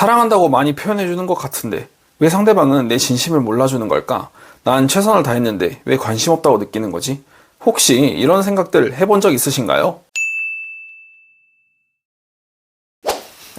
사랑한다고 많이 표현해주는 것 같은데 왜 상대방은 내 진심을 몰라주는 걸까? 난 최선을 다했는데 왜 관심 없다고 느끼는 거지? 혹시 이런 생각들 해본 적 있으신가요?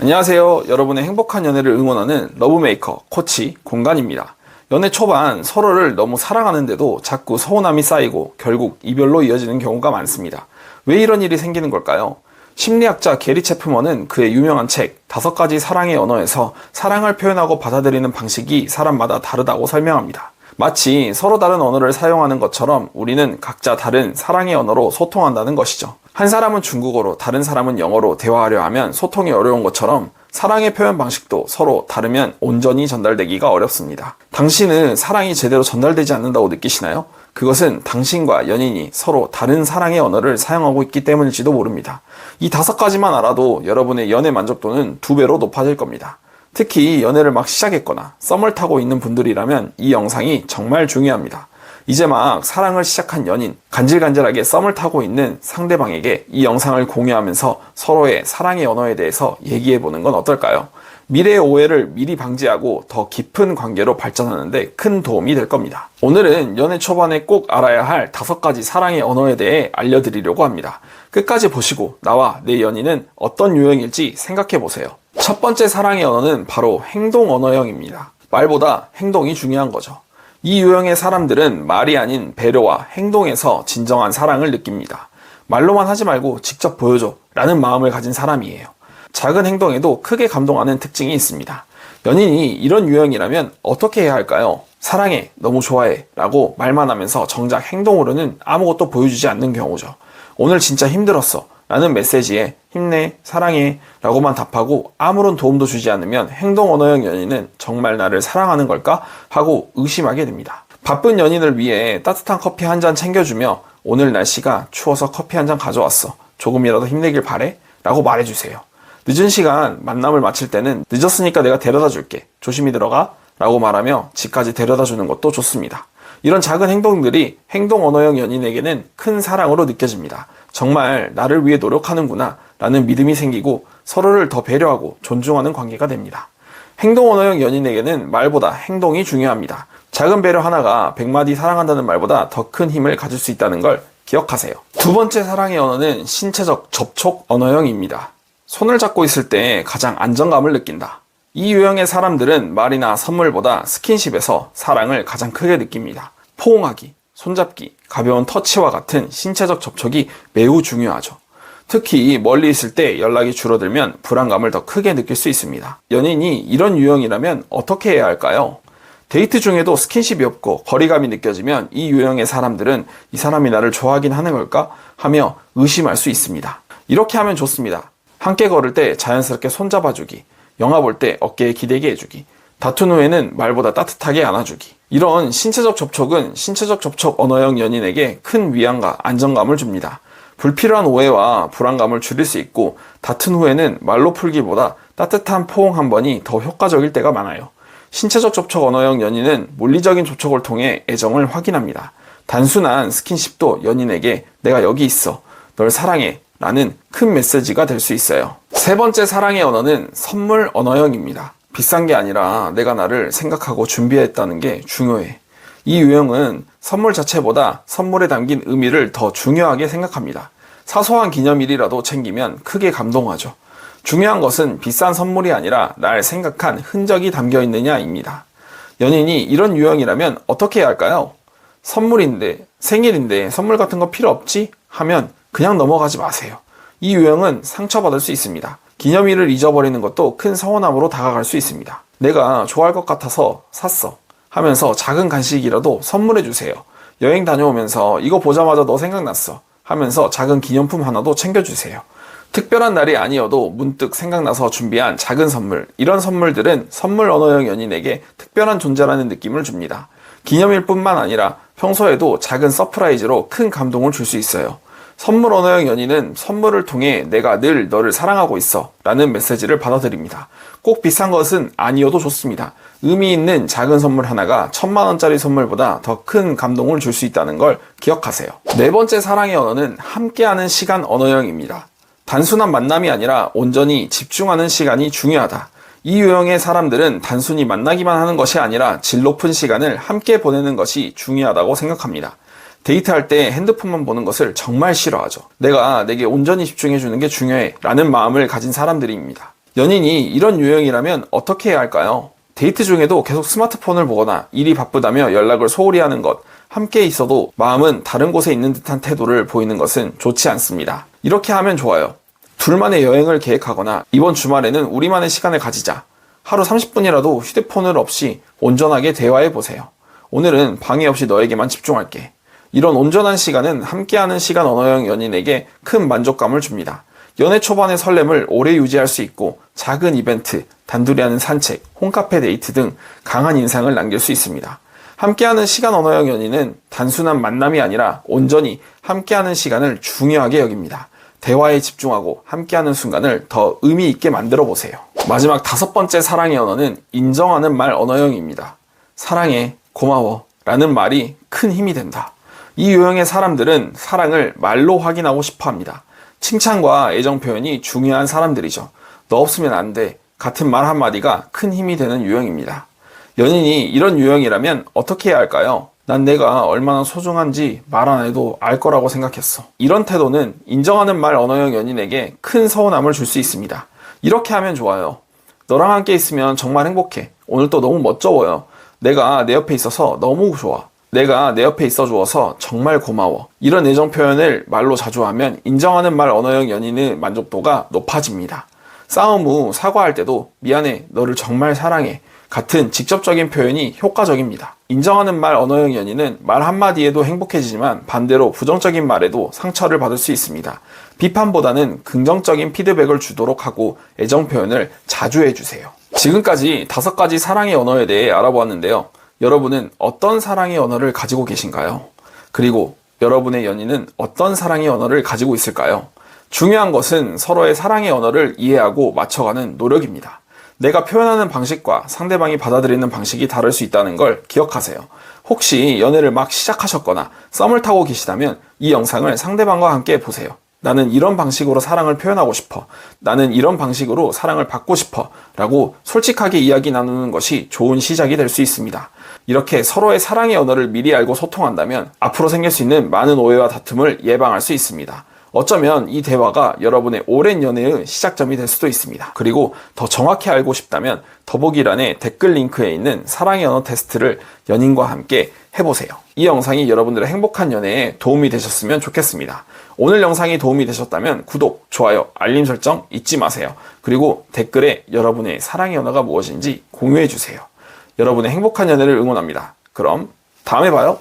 안녕하세요. 여러분의 행복한 연애를 응원하는 러브메이커 코치 공간입니다. 연애 초반 서로를 너무 사랑하는데도 자꾸 서운함이 쌓이고 결국 이별로 이어지는 경우가 많습니다. 왜 이런 일이 생기는 걸까요? 심리학자 게리 체프먼은 그의 유명한 책 5가지 사랑의 언어에서 사랑을 표현하고 받아들이는 방식이 사람마다 다르다고 설명합니다. 마치 서로 다른 언어를 사용하는 것처럼 우리는 각자 다른 사랑의 언어로 소통한다는 것이죠. 한 사람은 중국어로 다른 사람은 영어로 대화하려 하면 소통이 어려운 것처럼 사랑의 표현 방식도 서로 다르면 온전히 전달되기가 어렵습니다. 당신은 사랑이 제대로 전달되지 않는다고 느끼시나요? 그것은 당신과 연인이 서로 다른 사랑의 언어를 사용하고 있기 때문일지도 모릅니다. 이 5가지만 알아도 여러분의 연애 만족도는 2배로 높아질 겁니다. 특히 연애를 막 시작했거나 썸을 타고 있는 분들이라면 이 영상이 정말 중요합니다. 이제 막 사랑을 시작한 연인, 간질간질하게 썸을 타고 있는 상대방에게 이 영상을 공유하면서 서로의 사랑의 언어에 대해서 얘기해보는 건 어떨까요? 미래의 오해를 미리 방지하고 더 깊은 관계로 발전하는데 큰 도움이 될 겁니다. 오늘은 연애 초반에 꼭 알아야 할 5가지 사랑의 언어에 대해 알려드리려고 합니다. 끝까지 보시고 나와 내 연인은 어떤 유형일지 생각해보세요. 첫 번째 사랑의 언어는 바로 행동 언어형입니다. 말보다 행동이 중요한 거죠. 이 유형의 사람들은 말이 아닌 배려와 행동에서 진정한 사랑을 느낍니다. 말로만 하지 말고 직접 보여줘 라는 마음을 가진 사람이에요. 작은 행동에도 크게 감동하는 특징이 있습니다. 연인이 이런 유형이라면 어떻게 해야 할까요? 사랑해, 너무 좋아해 라고 말만 하면서 정작 행동으로는 아무것도 보여주지 않는 경우죠. 오늘 진짜 힘들었어 라는 메시지에 힘내, 사랑해 라고만 답하고 아무런 도움도 주지 않으면 행동 언어형 연인은 정말 나를 사랑하는 걸까? 하고 의심하게 됩니다. 바쁜 연인을 위해 따뜻한 커피 한 잔 챙겨주며 오늘 날씨가 추워서 커피 한 잔 가져왔어. 조금이라도 힘내길 바래? 라고 말해주세요. 늦은 시간 만남을 마칠 때는 늦었으니까 내가 데려다 줄게. 조심히 들어가. 라고 말하며 집까지 데려다 주는 것도 좋습니다. 이런 작은 행동들이 행동 언어형 연인에게는 큰 사랑으로 느껴집니다. 정말 나를 위해 노력하는구나 라는 믿음이 생기고 서로를 더 배려하고 존중하는 관계가 됩니다. 행동 언어형 연인에게는 말보다 행동이 중요합니다. 작은 배려 하나가 100마디 사랑한다는 말보다 더 큰 힘을 가질 수 있다는 걸 기억하세요. 두 번째 사랑의 언어는 신체적 접촉 언어형입니다. 손을 잡고 있을 때 가장 안정감을 느낀다. 이 유형의 사람들은 말이나 선물보다 스킨십에서 사랑을 가장 크게 느낍니다. 포옹하기, 손잡기, 가벼운 터치와 같은 신체적 접촉이 매우 중요하죠. 특히 멀리 있을 때 연락이 줄어들면 불안감을 더 크게 느낄 수 있습니다. 연인이 이런 유형이라면 어떻게 해야 할까요? 데이트 중에도 스킨십이 없고 거리감이 느껴지면 이 유형의 사람들은 이 사람이 나를 좋아하긴 하는 걸까? 하며 의심할 수 있습니다. 이렇게 하면 좋습니다. 함께 걸을 때 자연스럽게 손잡아주기, 영화 볼 때 어깨에 기대게 해주기, 다툰 후에는 말보다 따뜻하게 안아주기. 이런 신체적 접촉은 신체적 접촉 언어형 연인에게 큰 위안과 안정감을 줍니다. 불필요한 오해와 불안감을 줄일 수 있고 다툰 후에는 말로 풀기보다 따뜻한 포옹 한 번이 더 효과적일 때가 많아요. 신체적 접촉 언어형 연인은 물리적인 접촉을 통해 애정을 확인합니다. 단순한 스킨십도 연인에게 내가 여기 있어, 널 사랑해 라는 큰 메시지가 될 수 있어요. 세 번째 사랑의 언어는 선물 언어형입니다. 비싼 게 아니라 내가 나를 생각하고 준비했다는 게 중요해. 이 유형은 선물 자체보다 선물에 담긴 의미를 더 중요하게 생각합니다. 사소한 기념일이라도 챙기면 크게 감동하죠. 중요한 것은 비싼 선물이 아니라 날 생각한 흔적이 담겨 있느냐입니다. 연인이 이런 유형이라면 어떻게 해야 할까요? 선물인데, 생일인데 선물 같은 거 필요 없지? 하면 그냥 넘어가지 마세요. 이 유형은 상처받을 수 있습니다. 기념일을 잊어버리는 것도 큰 서운함으로 다가갈 수 있습니다. 내가 좋아할 것 같아서 샀어 하면서 작은 간식이라도 선물해 주세요. 여행 다녀오면서 이거 보자마자 너 생각났어 하면서 작은 기념품 하나도 챙겨주세요. 특별한 날이 아니어도 문득 생각나서 준비한 작은 선물, 이런 선물들은 선물 언어형 연인에게 특별한 존재라는 느낌을 줍니다. 기념일뿐만 아니라 평소에도 작은 서프라이즈로 큰 감동을 줄 수 있어요. 선물 언어형 연인은 선물을 통해 내가 늘 너를 사랑하고 있어 라는 메시지를 받아들입니다. 꼭 비싼 것은 아니어도 좋습니다. 의미 있는 작은 선물 하나가 1000만원짜리 선물보다 더 큰 감동을 줄 수 있다는 걸 기억하세요. 네 번째 사랑의 언어는 함께하는 시간 언어형입니다. 단순한 만남이 아니라 온전히 집중하는 시간이 중요하다. 이 유형의 사람들은 단순히 만나기만 하는 것이 아니라 질 높은 시간을 함께 보내는 것이 중요하다고 생각합니다. 데이트할 때 핸드폰만 보는 것을 정말 싫어하죠. 내가 내게 온전히 집중해주는 게 중요해 라는 마음을 가진 사람들입니다. 연인이 이런 유형이라면 어떻게 해야 할까요? 데이트 중에도 계속 스마트폰을 보거나 일이 바쁘다며 연락을 소홀히 하는 것, 함께 있어도 마음은 다른 곳에 있는 듯한 태도를 보이는 것은 좋지 않습니다. 이렇게 하면 좋아요. 둘만의 여행을 계획하거나 이번 주말에는 우리만의 시간을 가지자. 하루 30분이라도 휴대폰을 없이 온전하게 대화해보세요. 오늘은 방해 없이 너에게만 집중할게. 이런 온전한 시간은 함께하는 시간 언어형 연인에게 큰 만족감을 줍니다. 연애 초반의 설렘을 오래 유지할 수 있고 작은 이벤트, 단둘이 하는 산책, 홈카페 데이트 등 강한 인상을 남길 수 있습니다. 함께하는 시간 언어형 연인은 단순한 만남이 아니라 온전히 함께하는 시간을 중요하게 여깁니다. 대화에 집중하고 함께하는 순간을 더 의미 있게 만들어 보세요. 마지막 5번째 사랑의 언어는 인정하는 말 언어형입니다. 사랑해, 고마워 라는 말이 큰 힘이 된다. 이 유형의 사람들은 사랑을 말로 확인하고 싶어 합니다. 칭찬과 애정 표현이 중요한 사람들이죠. 너 없으면 안 돼 같은 말 한마디가 큰 힘이 되는 유형입니다. 연인이 이런 유형이라면 어떻게 해야 할까요? 난 내가 얼마나 소중한지 말 안 해도 알 거라고 생각했어. 이런 태도는 인정하는 말 언어형 연인에게 큰 서운함을 줄 수 있습니다. 이렇게 하면 좋아요. 너랑 함께 있으면 정말 행복해. 오늘 또 너무 멋져 보여. 내가 내 옆에 있어서 너무 좋아. 내가 내 옆에 있어 주어서 정말 고마워. 이런 애정 표현을 말로 자주 하면 인정하는 말 언어형 연인의 만족도가 높아집니다. 싸움 후 사과할 때도 미안해, 너를 정말 사랑해 같은 직접적인 표현이 효과적입니다. 인정하는 말 언어형 연인은 말 한마디에도 행복해지지만 반대로 부정적인 말에도 상처를 받을 수 있습니다. 비판보다는 긍정적인 피드백을 주도록 하고 애정 표현을 자주 해주세요. 지금까지 5가지 사랑의 언어에 대해 알아보았는데요. 여러분은 어떤 사랑의 언어를 가지고 계신가요? 그리고 여러분의 연인은 어떤 사랑의 언어를 가지고 있을까요? 중요한 것은 서로의 사랑의 언어를 이해하고 맞춰가는 노력입니다. 내가 표현하는 방식과 상대방이 받아들이는 방식이 다를 수 있다는 걸 기억하세요. 혹시 연애를 막 시작하셨거나 썸을 타고 계시다면 이 영상을 상대방과 함께 보세요. 나는 이런 방식으로 사랑을 표현하고 싶어. 나는 이런 방식으로 사랑을 받고 싶어. 라고 솔직하게 이야기 나누는 것이 좋은 시작이 될 수 있습니다. 이렇게 서로의 사랑의 언어를 미리 알고 소통한다면 앞으로 생길 수 있는 많은 오해와 다툼을 예방할 수 있습니다. 어쩌면 이 대화가 여러분의 오랜 연애의 시작점이 될 수도 있습니다. 그리고 더 정확히 알고 싶다면 더보기란에 댓글 링크에 있는 사랑의 언어 테스트를 연인과 함께 해보세요. 이 영상이 여러분들의 행복한 연애에 도움이 되셨으면 좋겠습니다. 오늘 영상이 도움이 되셨다면 구독, 좋아요, 알림 설정 잊지 마세요. 그리고 댓글에 여러분의 사랑의 언어가 무엇인지 공유해주세요. 여러분의 행복한 연애를 응원합니다. 그럼 다음에 봐요.